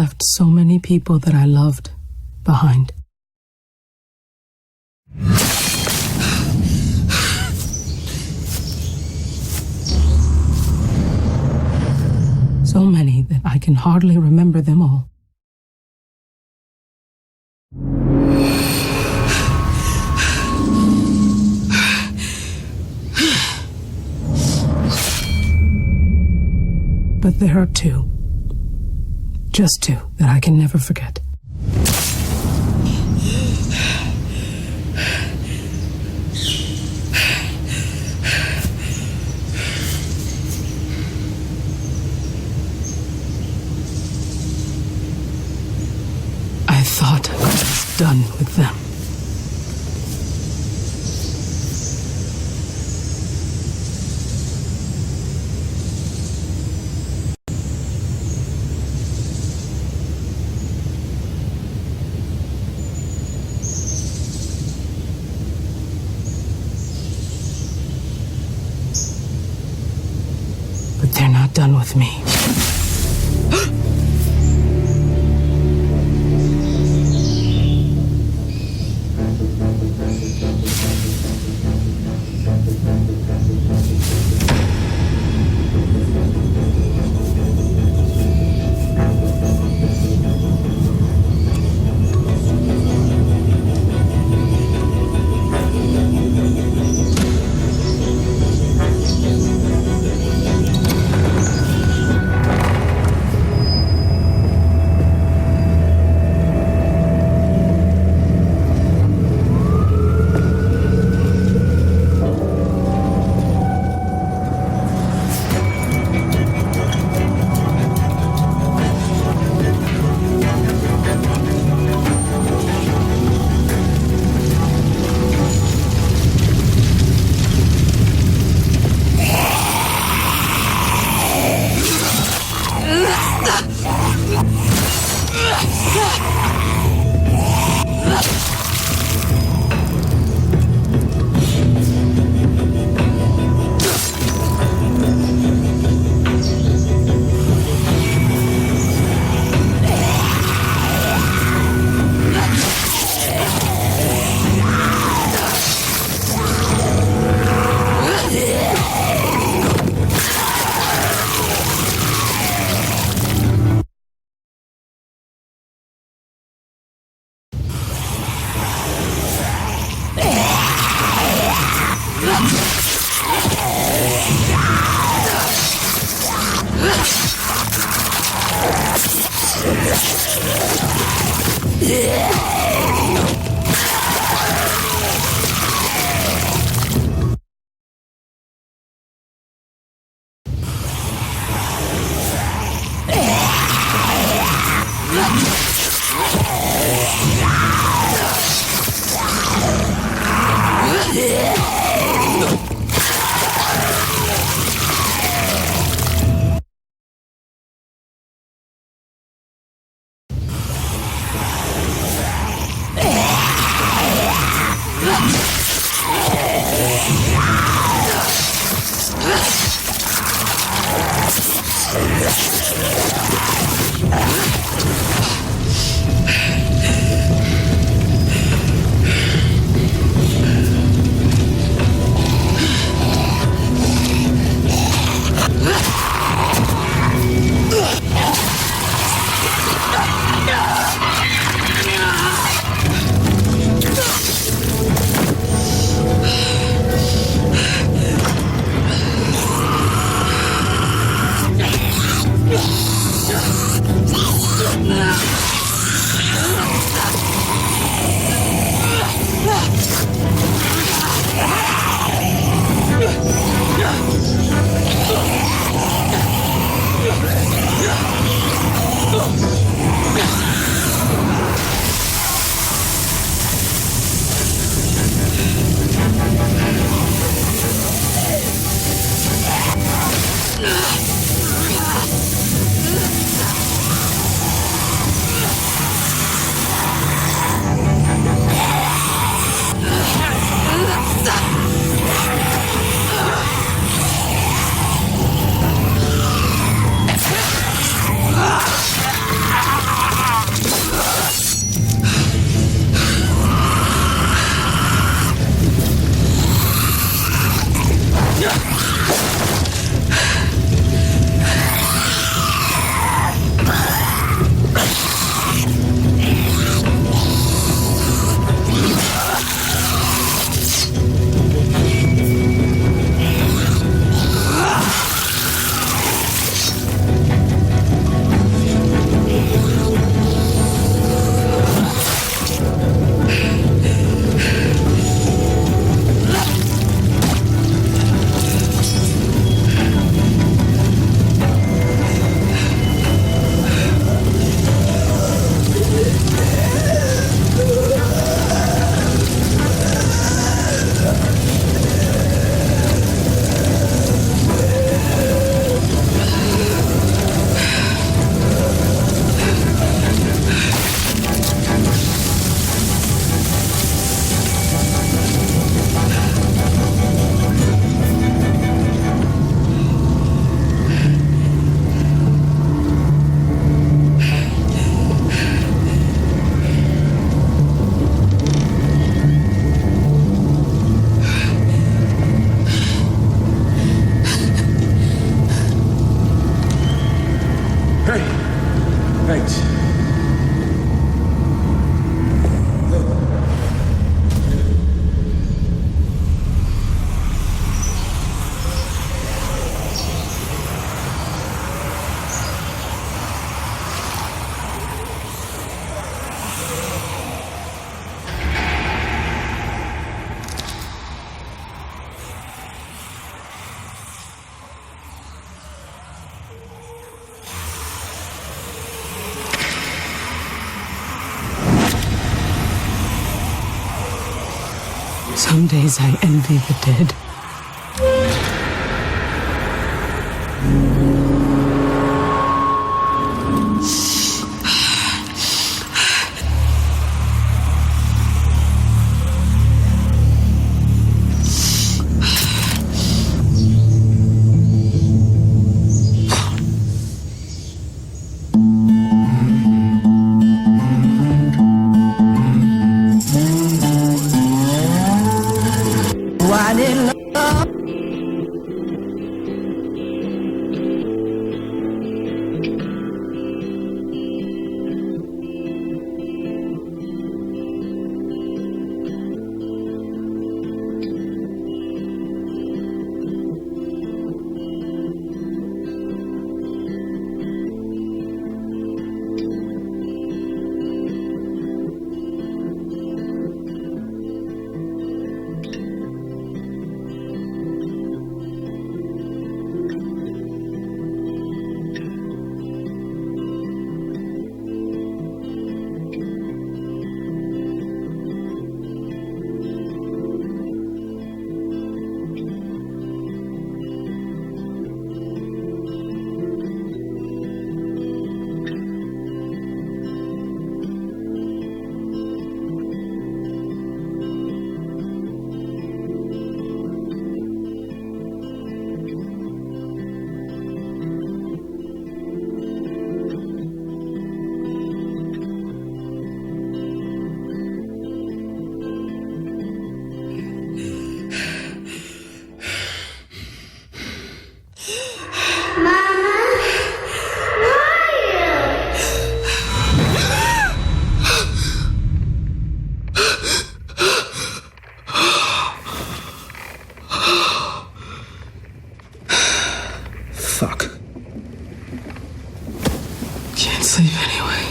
left so many people that I loved behind. So many that I can hardly remember them all. But there are two, just two, that I can never forget. I thought I was done with them. But they're not done with me. Thanks. Some days I envy the dead. Fuck. Can't sleep anyway.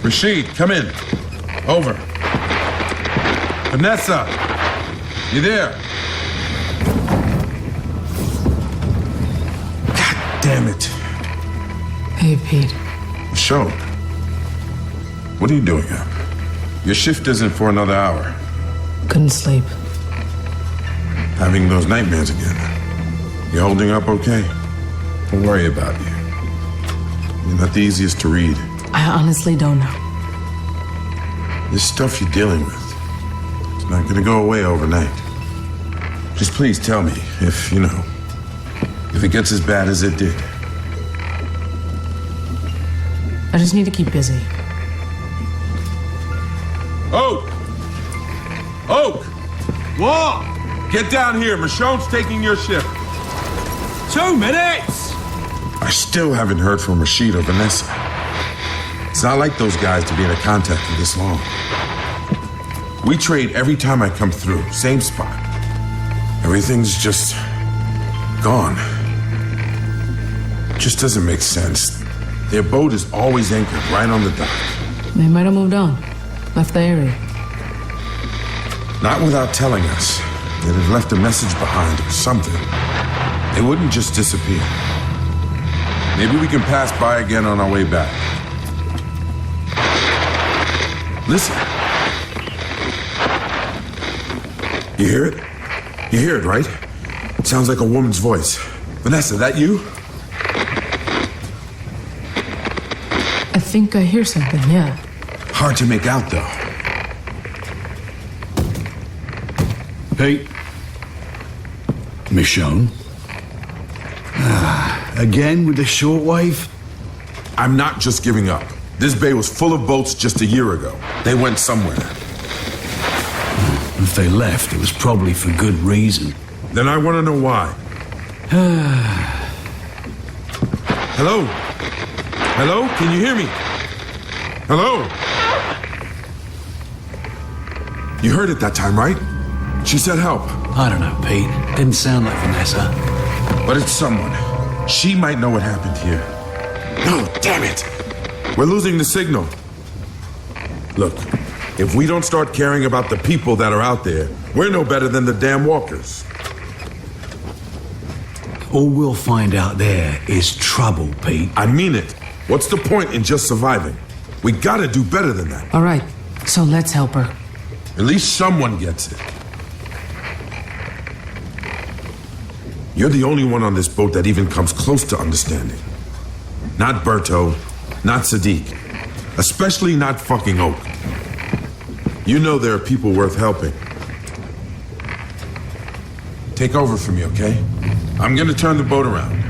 Rashid, come in. Over. Vanessa, you there? God damn it. Hey, Pete. Michonne, what are you doing up? Your shift isn't for another hour. Couldn't sleep. Having those nightmares again. You holding up okay? Don't worry about you. You're not the easiest to read. I honestly don't know. This stuff you're dealing with, it's not gonna go away overnight. Just please tell me if, if it gets as bad as it did. I just need to keep busy. Oak! Oak! Wall! Get down here. Michonne's taking your shift. 2 minutes! I still haven't heard from Rashid or Vanessa. It's not like those guys to be in contact for this long. We trade every time I come through. Same spot. Everything's just gone. Just doesn't make sense. Their boat is always anchored right on the dock. They might have moved on. Left the area. Not without telling us. They'd have left a message behind or something. They wouldn't just disappear. Maybe we can pass by again on our way back. Listen. You hear it? You hear it, right? It sounds like a woman's voice. Vanessa, that you? I think I hear something, yeah. Hard to make out, though. Pete? Michonne? Again with the shortwave? I'm not just giving up. This bay was full of boats just a year ago. They went somewhere. If they left, it was probably for good reason. Then I want to know why. Hello? Hello? Can you hear me? Hello? You heard it that time, right? She said help. I don't know, Pete. Didn't sound like Vanessa. But it's someone. She might know what happened here. No, damn it! We're losing the signal. Look, if we don't start caring about the people that are out there, we're no better than the damn walkers. All we'll find out there is trouble, Pete. I mean it. What's the point in just surviving? We gotta do better than that. All right, so let's help her. At least someone gets it. You're the only one on this boat that even comes close to understanding. Not Berto, not Sadiq, especially not fucking Oak. You know there are people worth helping. Take over for me, okay? I'm gonna turn the boat around.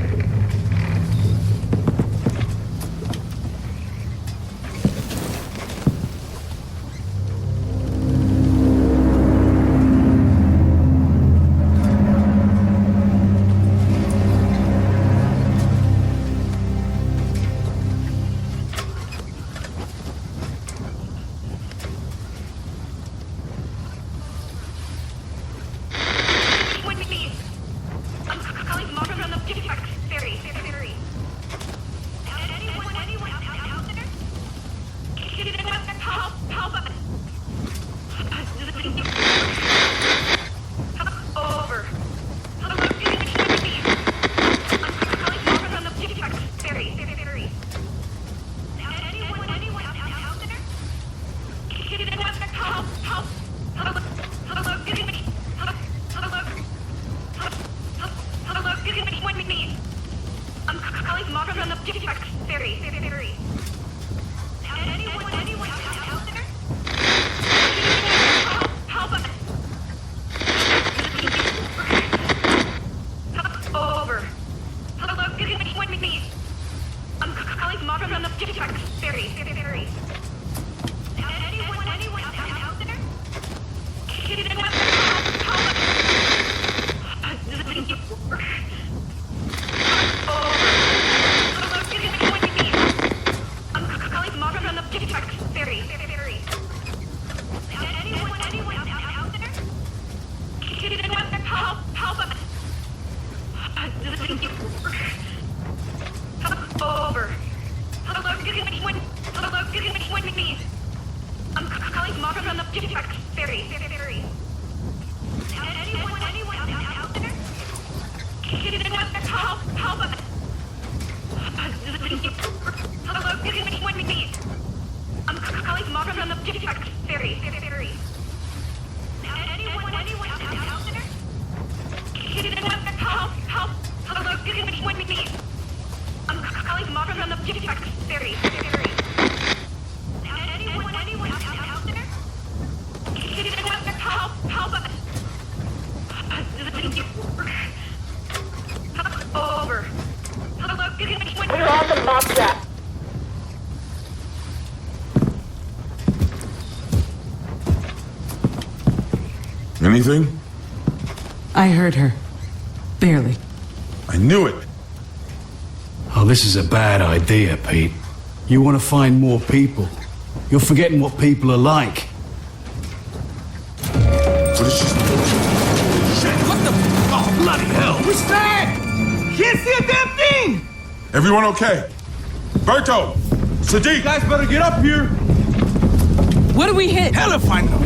Anything? I heard her. Barely. I knew it. Oh, this is a bad idea, Pete. You want to find more people. You're forgetting what people are like. What is she? Shit, what the? Oh, bloody hell! What's that? Can't see a damn thing! Everyone okay? Berto! Sadiq! You guys better get up here. What do we hit? Hell if I know.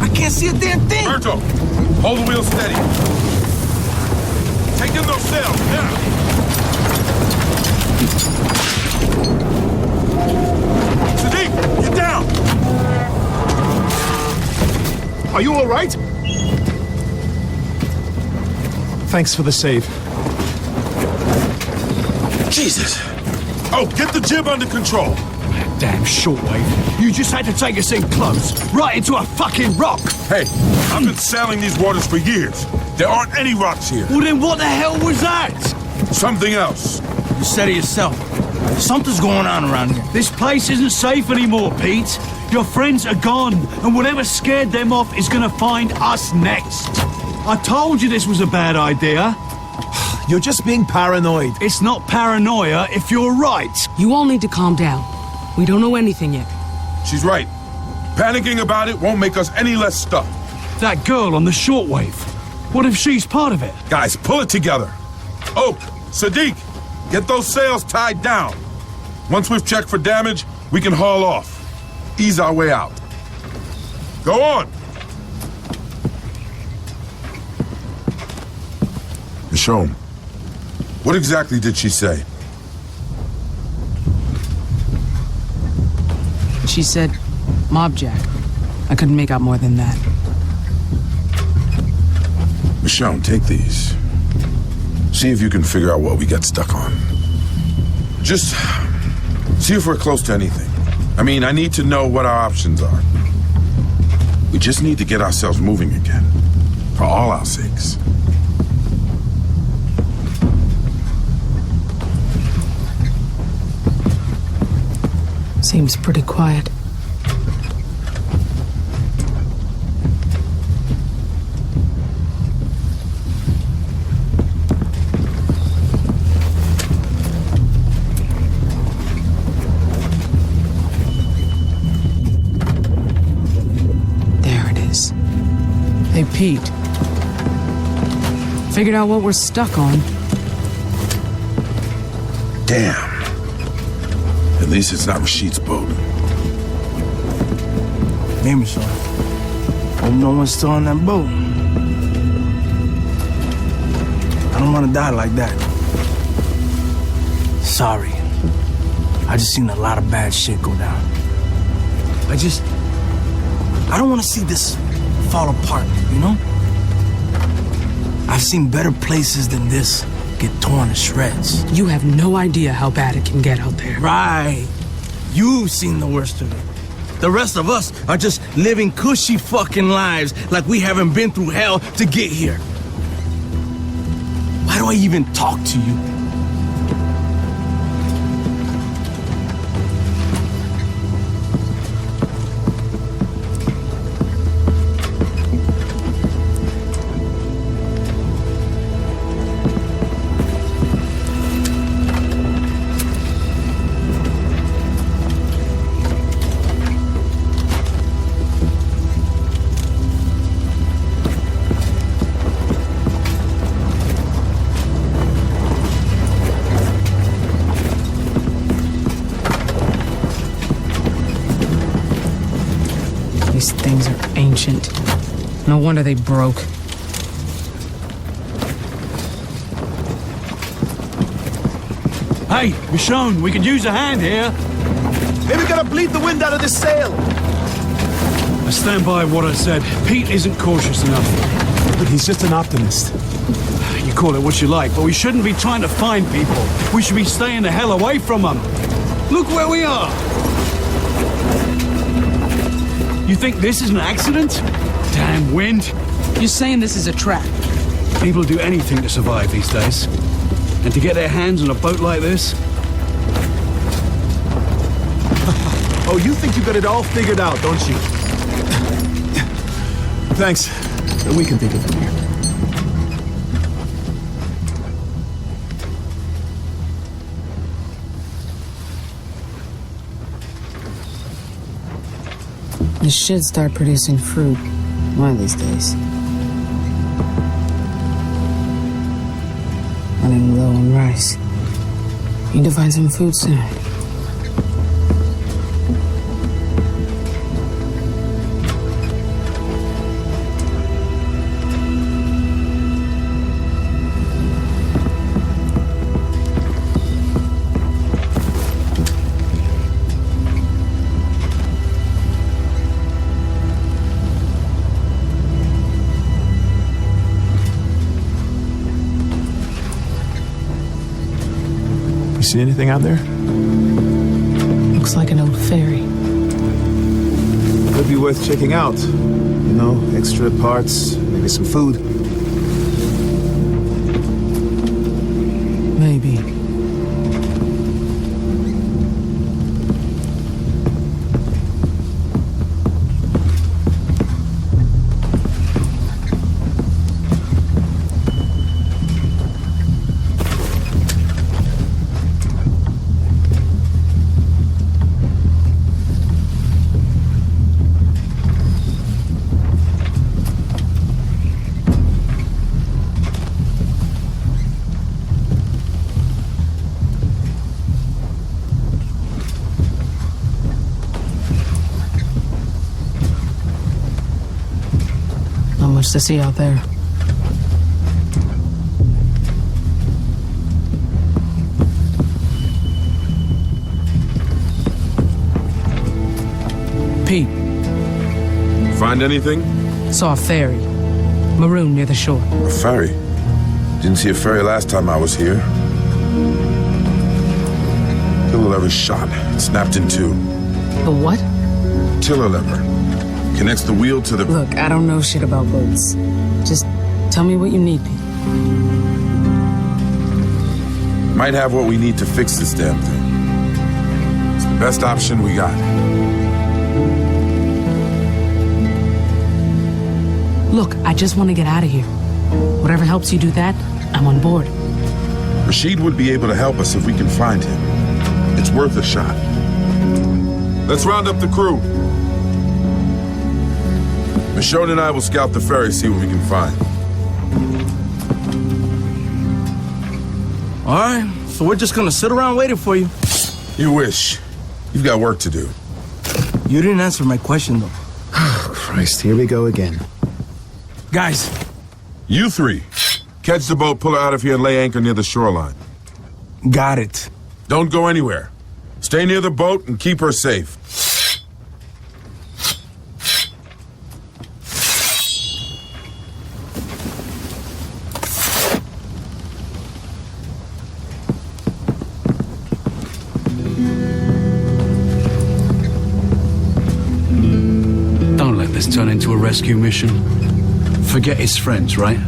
I can't see a damn thing. Berto! Hold the wheel steady. Take in those sails, now! Sadiq, get down! Are you all right? Thanks for the save. Jesus! Oh, get the jib under control. Damn shortwave. You just had to take us in close, right into a fucking rock. Hey, I've been sailing these waters for years. There aren't any rocks here. Well, then what the hell was that? Something else. You said it yourself. Something's going on around here. This place isn't safe anymore, Pete. Your friends are gone, and whatever scared them off is gonna find us next. I told you this was a bad idea. You're just being paranoid. It's not paranoia if you're right. You all need to calm down. We don't know anything yet. She's right. Panicking about it won't make us any less stuck. That girl on the shortwave. What if she's part of it? Guys, pull it together. Oak, Sadiq, get those sails tied down. Once we've checked for damage, we can haul off. Ease our way out. Go on. Michonne, what exactly did she say? She said, Mob Jack. I couldn't make out more than that. Michonne, take these. See if you can figure out what we got stuck on. Just see if we're close to anything. I mean, I need to know what our options are. We just need to get ourselves moving again. For all our sakes. Seems pretty quiet. There it is. Hey, Pete. Figured out what we're stuck on. Damn. At least it's not Rashid's boat. Hey, Michonne. Hope no one's still on that boat. I don't want to die like that. Sorry. I just seen a lot of bad shit go down. I don't want to see this fall apart, you know? I've seen better places than this get torn to shreds. You have no idea how bad it can get out there. Right. You've seen the worst of it. The rest of us are just living cushy fucking lives like we haven't been through hell to get here. Why do I even talk to you? These things are ancient. No wonder they broke. Hey, Michonne, we could use a hand here. Maybe we gotta bleed the wind out of this sail. I stand by what I said. Pete isn't cautious enough. But he's just an optimist. You call it what you like, but we shouldn't be trying to find people. We should be staying the hell away from them. Look where we are. You think this is an accident? Damn wind. You're saying this is a trap? People do anything to survive these days. And to get their hands on a boat like this? Oh, you think you got it all figured out, don't you? Thanks. We can take it from here. This should start producing fruit one of these days. Running low on rice. Need to find some food soon. see anything out there? Looks like an old ferry. Could be worth checking out. You know, extra parts, maybe some food. Maybe. Not much to see out there. Pete, Find anything? saw a ferry. Maroon near the shore. A ferry. Didn't see a ferry last time I was here. Tiller lever shot. Snapped in two. The what? Tiller lever. Connects the wheel to the... Look, I don't know shit about boats. Just tell me what you need, Pete. Might have what we need to fix this damn thing. It's the best option we got. Look, I just want to get out of here. Whatever helps you do that, I'm on board. Rashid would be able to help us if we can find him. It's worth a shot. Let's round up the crew. Michonne and I will scout the ferry, see what we can find. All right, so we're just gonna sit around waiting for you. You wish. You've got work to do. You didn't answer my question, though. Christ, here we go again. Guys, You three, catch the boat, pull her out of here, and lay anchor near the shoreline. got it. Don't go anywhere. Stay near the boat and keep her safe. Don't let this turn into a rescue mission. Forget his friends, right?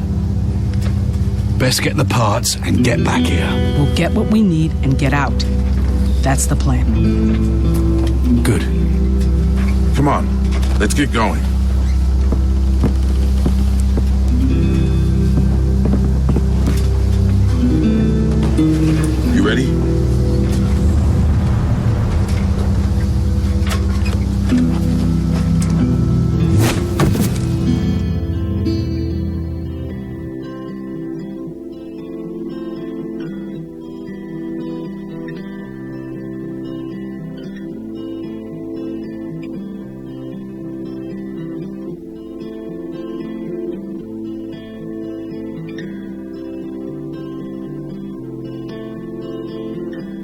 Best get the parts and get back here. We'll get what we need and get out. That's the plan. Good. Come on, let's get going. You ready?